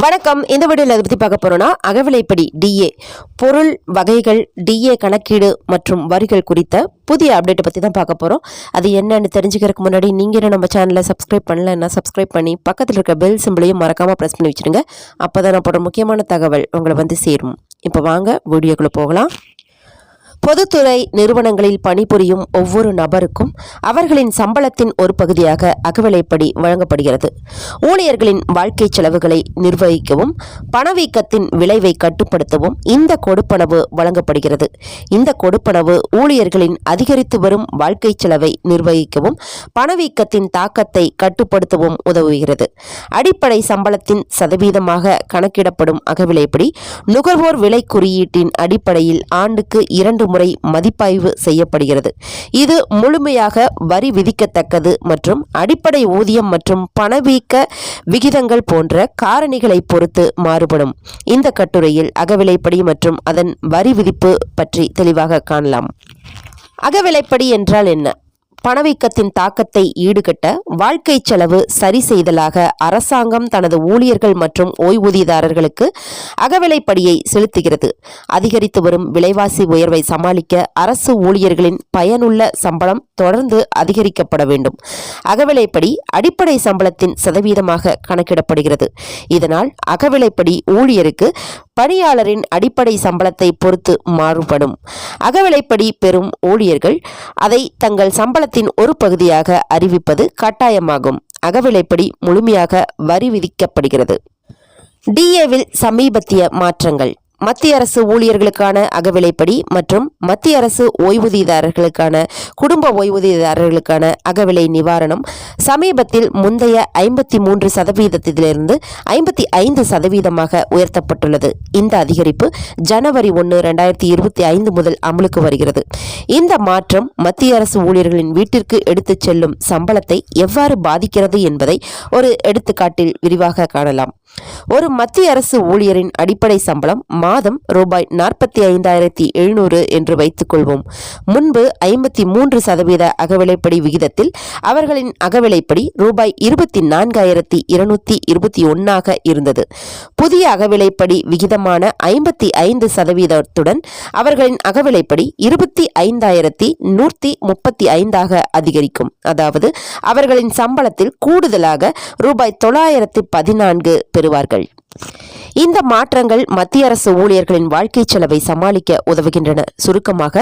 வணக்கம். இந்த வீடியோவில் அதை பற்றி பார்க்க போறோம்னா அகவிலைப்படி டிஏ பொருள் வகைகள் டிஏ கணக்கீடு மற்றும் வரிகள் குறித்த புதிய அப்டேட்டை பற்றி தான் பார்க்க போகிறோம். அது என்னன்னு தெரிஞ்சுக்கிறதுக்கு முன்னாடி நீங்கள் நம்ம சேனலை சப்ஸ்கிரைப் பண்ணலைன்னா சப்ஸ்கிரைப் பண்ணி பக்கத்தில் இருக்க பெல் சிம்பிளையும் மறக்காமல் ப்ரெஸ் பண்ணி வச்சுருங்க. அப்போ தான் நான் போடுற முக்கியமான தகவல் உங்களை வந்து சேரும். இப்போ வாங்க வீடியோக்குள்ளே போகலாம். பொதுத்துறை நிறுவனங்களில் பணிபுரியும் ஒவ்வொரு நபருக்கும் அவர்களின் சம்பளத்தின் ஒரு பகுதியாக அகவிலைப்படி வழங்கப்படுகிறது. ஊழியர்களின் வாழ்க்கை செலவுகளை நிர்வகிக்கவும் பணவீக்கத்தின் விளைவை கட்டுப்படுத்தவும் இந்த கொடுப்பனவு வழங்கப்படுகிறது. இந்த கொடுப்பனவு ஊழியர்களின் அதிகரித்து வரும் வாழ்க்கை செலவை நிர்வகிக்கவும் பணவீக்கத்தின் தாக்கத்தை கட்டுப்படுத்தவும் உதவுகிறது. அடிப்படை சம்பளத்தின் சதவீதமாக கணக்கிடப்படும் அகவிலைப்படி நுகர்வோர் விலை குறியீட்டின் அடிப்படையில் ஆண்டுக்கு 2 முறை மதிப்பாய்வு செய்யப்படுகிறது. இது முழுமையாக வரி விதிக்கத்தக்கது மற்றும் அடிப்படை ஊதியம் மற்றும் பணவீக்க விகிதங்கள் போன்ற காரணிகளை பொறுத்து மாறுபடும். இந்த கட்டுரையில் அகவிலைப்படி மற்றும் அதன் வரி விதிப்பு பற்றி தெளிவாக காணலாம். அகவிலைப்படி என்றால் என்ன? பணவீக்கத்தின் தாக்கத்தை ஈடுகட்ட வாழ்க்கை செலவு சரி செய்தலாக அரசாங்கம் தனது ஊழியர்கள் மற்றும் ஓய்வூதியதாரர்களுக்கு அகவிலைப்படியை செலுத்துகிறது. அதிகரித்து வரும் விலைவாசி உயர்வை சமாளிக்க அரசு ஊழியர்களின் பயனுள்ள சம்பளம் தொடர்ந்து அதிகரிக்கப்பட வேண்டும். அகவிலைப்படி அடிப்படை சம்பளத்தின் சதவீதமாக கணக்கிடப்படுகிறது. இதனால் அகவிலைப்படி ஊழியருக்கு பணியாளரின் அடிப்படை சம்பளத்தை பொறுத்து மாறுபடும். அகவிலைப்படி பெறும் ஊழியர்கள் அதை தங்கள் சம்பளத்தின் ஒரு பகுதியாக அறிவிப்பது கட்டாயமாகும். அகவிலைப்படி முழுமையாக வரி விதிக்கப்படுகிறது. டிஏவில் சமீபத்திய மாற்றங்கள். மத்திய அரசு ஊழியர்களுக்கான அகவிலைப்படி மற்றும் மத்திய அரசு ஓய்வூதியதாரர்களுக்கான குடும்ப ஓய்வூதியதாரர்களுக்கான அகவிலை நிவாரணம் சமீபத்தில் முந்தைய 53%இலிருந்து 55% உயர்த்தப்பட்டுள்ளது. இந்த அதிகரிப்பு ஜனவரி 1, 2025 முதல் அமலுக்கு வருகிறது. இந்த மாற்றம் மத்திய அரசு ஊழியர்களின் வீட்டிற்கு எடுத்துச் செல்லும் சம்பளத்தை எவ்வாறு பாதிக்கிறது என்பதை ஒரு எடுத்துக்காட்டில் விரிவாக காணலாம். ஒரு மத்திய அரசு ஊழியரின் அடிப்படை சம்பளம் மாதம் ரூபாய் 45,700 என்று வைத்துக் கொள்வோம். முன்பு 53% அகவிலைப்படி விகிதத்தில் அவர்களின் அகவிலைப்படி ரூபாய் 24,221 இருந்தது. புதிய அகவிலைப்படி விகிதமான 55%துடன் அவர்களின் அகவிலைப்படி 25,135 அதிகரிக்கும். அதாவது அவர்களின் சம்பளத்தில் கூடுதலாக ரூபாய் 914 பெறுவார்கள். இந்த மாற்றங்கள் மத்திய அரசு ஊழியர்களின் வாழ்க்கை செலவை சமாளிக்க உதவுகின்றன. சுருக்கமாக,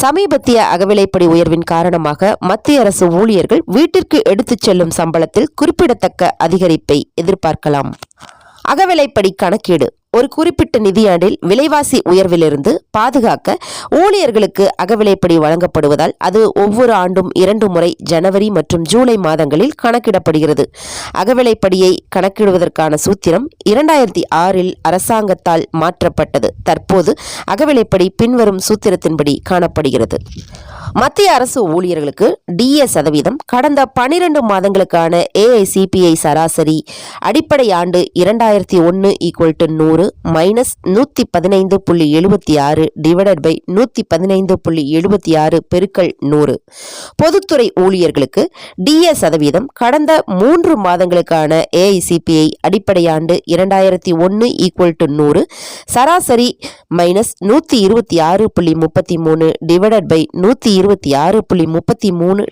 சமீபத்திய அகவிலைப்படி உயர்வின் காரணமாக மத்திய அரசு ஊழியர்கள் வீட்டிற்கு எடுத்துச் செல்லும் சம்பளத்தில் குறிப்பிடத்தக்க அதிகரிப்பை எதிர்பார்க்கலாம். அகவிலைப்படி கணக்கீடு. ஒரு குறிப்பிட்ட நிதியாண்டில் விலைவாசி உயர்விலிருந்து பாதுகாக்க ஊழியர்களுக்கு அகவிலைப்படி வழங்கப்படுவதால் அது ஒவ்வொரு ஆண்டும் 2 முறை ஜனவரி மற்றும் ஜூலை மாதங்களில் கணக்கிடப்படுகிறது. அகவிலைப்படியை கணக்கிடுவதற்கான சூத்திரம் 2006இல் அரசாங்கத்தால் மாற்றப்பட்டது. தற்போது அகவிலைப்படி பின்வரும் சூத்திரத்தின்படி காணப்படுகிறது. மத்திய அரசு ஊழியர்களுக்கு டிஏ சதவீதம் கடந்த 12 மாதங்களுக்கான AICPI சராசரி அடிப்படை ஆண்டு 2001 = 100 -115.76 டிவைடட் பை 115.76 பெருக்கல் 100. பொதுத்துறை ஊழியர்களுக்கு டிஏ சதவீதம் கடந்த 3 மாதங்களுக்கான AICPI அடிப்படை ஆண்டு 2001 = 100 சராசரி -126.33 டிவைடட் பை 126.33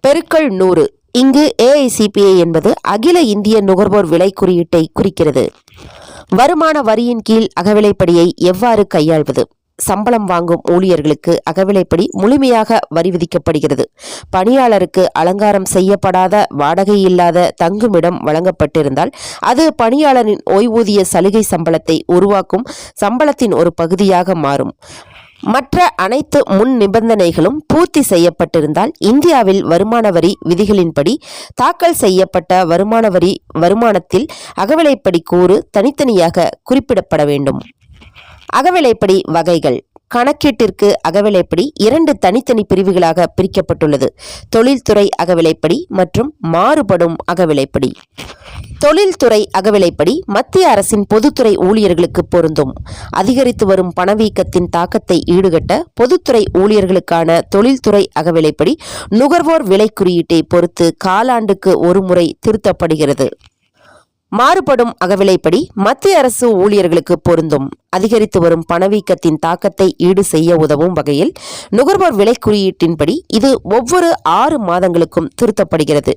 பெருக்கல் 100. இங்கு AICPI என்பது அகில இந்திய நுகர்வோர் விலை குறியீட்டை குறிக்கிறது. வருமான வரியின் கீழ் அகவிலைப்படியை எவ்வாறு கையாள்வது? சம்பளம் வாங்கும் ஊழியர்களுக்கு அகவிலைப்படி முழுமையாக வரி விதிக்கப்படுகிறது. பணியாளருக்கு அலங்காரம் செய்யப்படாத வாடகை இல்லாத தங்குமிடம் வழங்கப்பட்டிருந்தால் அது பணியாளரின் ஓய்வூதிய சலுகை சம்பளத்தை உருவாக்கும் சம்பளத்தின் ஒரு பகுதியாக மாறும். மற்ற அனைத்து முன் நிபந்தனைகளும் பூர்த்தி செய்யப்பட்டிருந்தால் இந்தியாவில் வருமான வரி விதிகளின்படி தாக்கல் செய்யப்பட்ட வருமானத்தில் அகவிலைப்படி கூறு தனித்தனியாக குறிப்பிடப்பட வேண்டும். அகவிலைப்படி வகைகள். கணக்கீட்டிற்கு அகவிலைப்படி 2 தனித்தனி பிரிவுகளாக பிரிக்கப்பட்டுள்ளது: தொழில்துறை அகவிலைப்படி மற்றும் மாறுபடும் அகவிலைப்படி. தொழில்துறை அகவிலைப்படி மத்திய அரசின் பொதுத்துறை ஊழியர்களுக்கு பொருந்தும். அதிகரித்து வரும் பணவீக்கத்தின் தாக்கத்தை ஈடுகட்ட பொதுத்துறை ஊழியர்களுக்கான தொழில்துறை அகவிலைப்படி நுகர்வோர் விலை குறியீட்டை பொறுத்து காலாண்டுக்கு ஒரு முறை திருத்தப்படுகிறது. மாறுபடும் அகவிலைப்படி மத்திய அரசு ஊழியர்களுக்கு பொருந்தும். அதிகரித்து வரும் பணவீக்கத்தின் தாக்கத்தை ஈடு செய்ய உதவும் வகையில் நுகர்வோர் விலை குறியீட்டின்படி இது ஒவ்வொரு 6 மாதங்களுக்கும் திருத்தப்படுகிறது.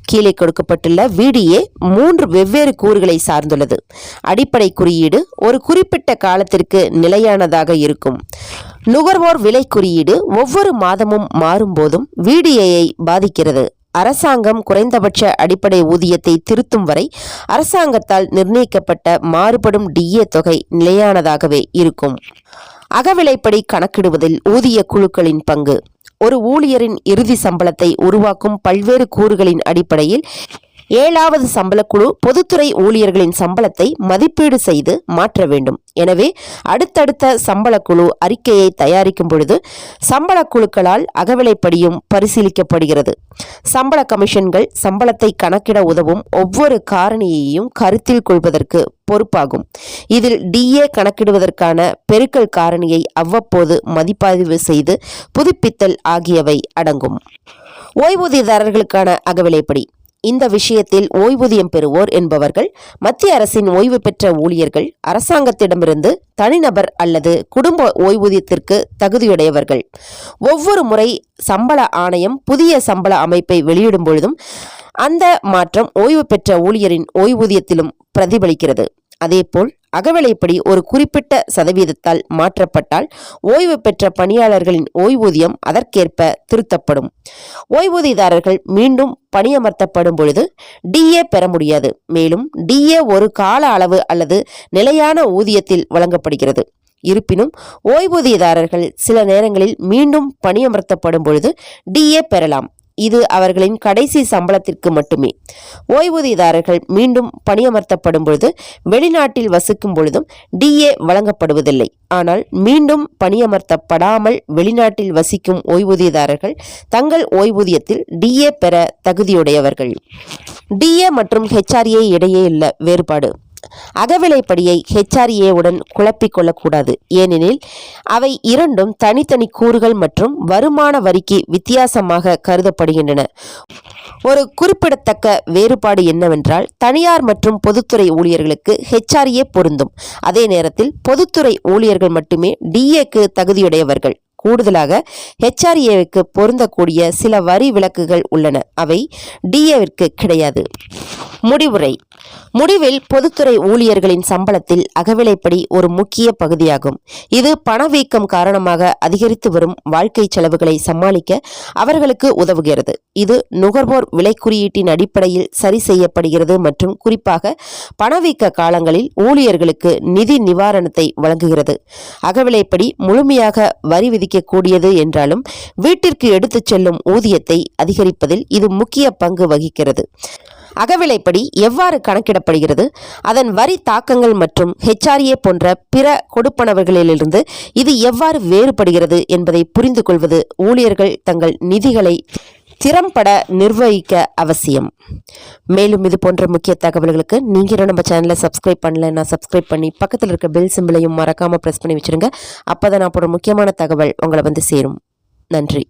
கீழே கொடுக்கப்பட்டுள்ள VDA 3 வெவ்வேறு கூறுகளை சார்ந்துள்ளது. அடிப்படை குறியீடு ஒரு குறிப்பிட்ட காலத்திற்கு நிலையானதாக இருக்கும். நுகர்வோர் விலை குறியீடு ஒவ்வொரு மாதமும் மாறும்போதும் VDAயை பாதிக்கிறது. அரசாங்கம் குறைந்தபட்ச அடிப்படை ஊதியத்தை திருத்தும் வரை அரசாங்கத்தால் நிர்ணயிக்கப்பட்ட மாறுபடும் DA தொகை நிலையானதாகவே இருக்கும். அகவிலைப்படி கணக்கிடுவதில் ஊதிய குழுக்களின் பங்கு. ஒரு ஊழியரின் இறுதி சம்பளத்தை உருவாக்கும் பல்வேறு கூறுகளின் அடிப்படையில் 7வது சம்பளக்குழு பொதுத்துறை ஊழியர்களின் சம்பளத்தை மதிப்பீடு செய்து மாற்ற வேண்டும். எனவே அடுத்தடுத்த சம்பளக்குழு அறிக்கையை தயாரிக்கும் பொழுது சம்பளக்குழுக்களால் அகவிலைப்படியும் பரிசீலிக்கப்படுகிறது. சம்பள கமிஷன்கள் சம்பளத்தை கணக்கிட உதவும் ஒவ்வொரு காரணியையும் கருத்தில் கொள்வதற்கு பொறுப்பாகும். இதில் DA கணக்கிடுவதற்கான பெருக்கல் காரணியை அவ்வப்போது மதிப்பாய்வு செய்து புதுப்பித்தல் ஆகியவை அடங்கும். ஓய்வூதியதாரர்களுக்கான அகவிலைப்படி. இந்த விஷயத்தில் ஓய்வூதியம் பெறுவோர் என்பவர்கள் மத்திய அரசின் ஓய்வு பெற்ற ஊழியர்கள், அரசாங்கத்திடமிருந்து தனிநபர் அல்லது குடும்ப ஓய்வூதியத்திற்கு தகுதியுடையவர்கள். ஒவ்வொரு முறை சம்பள ஆணையம் புதிய சம்பள அமைப்பை வெளியிடும் பொழுதும் அந்த மாற்றம் ஓய்வு பெற்ற ஊழியரின் ஓய்வூதியத்திலும் பிரதிபலிக்கிறது. அதேபோல் அகவிலைப்படி ஒரு குறிப்பிட்ட சதவீதத்தால் மாற்றப்பட்டால் ஓய்வு பெற்ற பணியாளர்களின் ஓய்வூதியம் அதற்கேற்ப திருத்தப்படும். ஓய்வூதியதாரர்கள் மீண்டும் பணியமர்த்தப்படும் பொழுது DA பெற முடியாது. மேலும் DA ஒரு கால அளவு அல்லது நிலையான ஊதியத்தில் வழங்கப்படுகிறது. இருப்பினும் ஓய்வூதியதாரர்கள் சில நேரங்களில் மீண்டும் பணியமர்த்தப்படும் பொழுது DA பெறலாம். இது அவர்களின் கடைசி சம்பளத்திற்கு மட்டுமே. ஓய்வூதியதாரர்கள் மீண்டும் பணியமர்த்தப்படும் பொழுது வெளிநாட்டில் வசிக்கும் பொழுதும் DA வழங்கப்படுவதில்லை. ஆனால் மீண்டும் பணியமர்த்தப்படாமல் வெளிநாட்டில் வசிக்கும் ஓய்வூதியதாரர்கள் தங்கள் ஓய்வூதியத்தில் DA பெற தகுதியுடையவர்கள். DA மற்றும் HRA இடையே உள்ள வேறுபாடு. அகவிலைப்படியை HRA-உடன் குழப்பிக் கொள்ளக்கூடாது. ஏனெனில் அவை இரண்டும் தனித்தனி கூறுகள் மற்றும் வருமான வரிக்கு வித்தியாசமாக கருதப்படுகின்றன. ஒரு குறிப்பிடத்தக்க வேறுபாடு என்னவென்றால் தனியார் மற்றும் பொதுத்துறை ஊழியர்களுக்கு HRA பொருந்தும். அதே நேரத்தில் பொதுத்துறை ஊழியர்கள் மட்டுமே DAக்கு தகுதியுடையவர்கள். கூடுதலாக HRA-வுக்கு பொருந்தக்கூடிய சில வரி விலக்குகள் உள்ளன. அவை DA-விற்கு கிடையாது. முடிவுரை. முடிவில் பொதுத்துறை ஊழியர்களின் சம்பளத்தில் அகவிலைப்படி ஒரு முக்கிய பகுதியாகும். இது பணவீக்கம் காரணமாக அதிகரித்து வரும் வாழ்க்கை செலவுகளை சமாளிக்க அவர்களுக்கு உதவுகிறது. இது நுகர்வோர் விலை குறியீட்டின் அடிப்படையில் சரி செய்யப்படுகிறது மற்றும் குறிப்பாக பணவீக்க காலங்களில் ஊழியர்களுக்கு நிதி நிவாரணத்தை வழங்குகிறது. அகவிலைப்படி முழுமையாக வரி விதிக்கக்கூடியது என்றாலும் வீட்டிற்கு எடுத்துச் செல்லும் ஊதியத்தை அதிகரிப்பதில் இது முக்கிய பங்கு வகிக்கிறது. அகவிலைப்படி எவ்வாறு கணக்கிடப்படுகிறது, அதன் வரி தாக்கங்கள் மற்றும் HRA போன்ற பிற கொடுப்பனவர்களிலிருந்து இது எவ்வாறு வேறுபடுகிறது என்பதை புரிந்து கொள்வது ஊழியர்கள் தங்கள் நிதிகளை திறம்பட நிர்வகிக்க அவசியம். மேலும் இது போன்ற முக்கிய தகவல்களுக்கு நீங்க நம்ம சேனலை சப்ஸ்கிரைப் பண்ணலன்னா சப்ஸ்கிரைப் பண்ணி பக்கத்தில் இருக்க பெல் சிம்பிளையும் மறக்காம பிரஸ் பண்ணி வச்சிருங்க. அப்பதான் நான் போடுற முக்கியமான தகவல் உங்களை வந்து சேரும். நன்றி.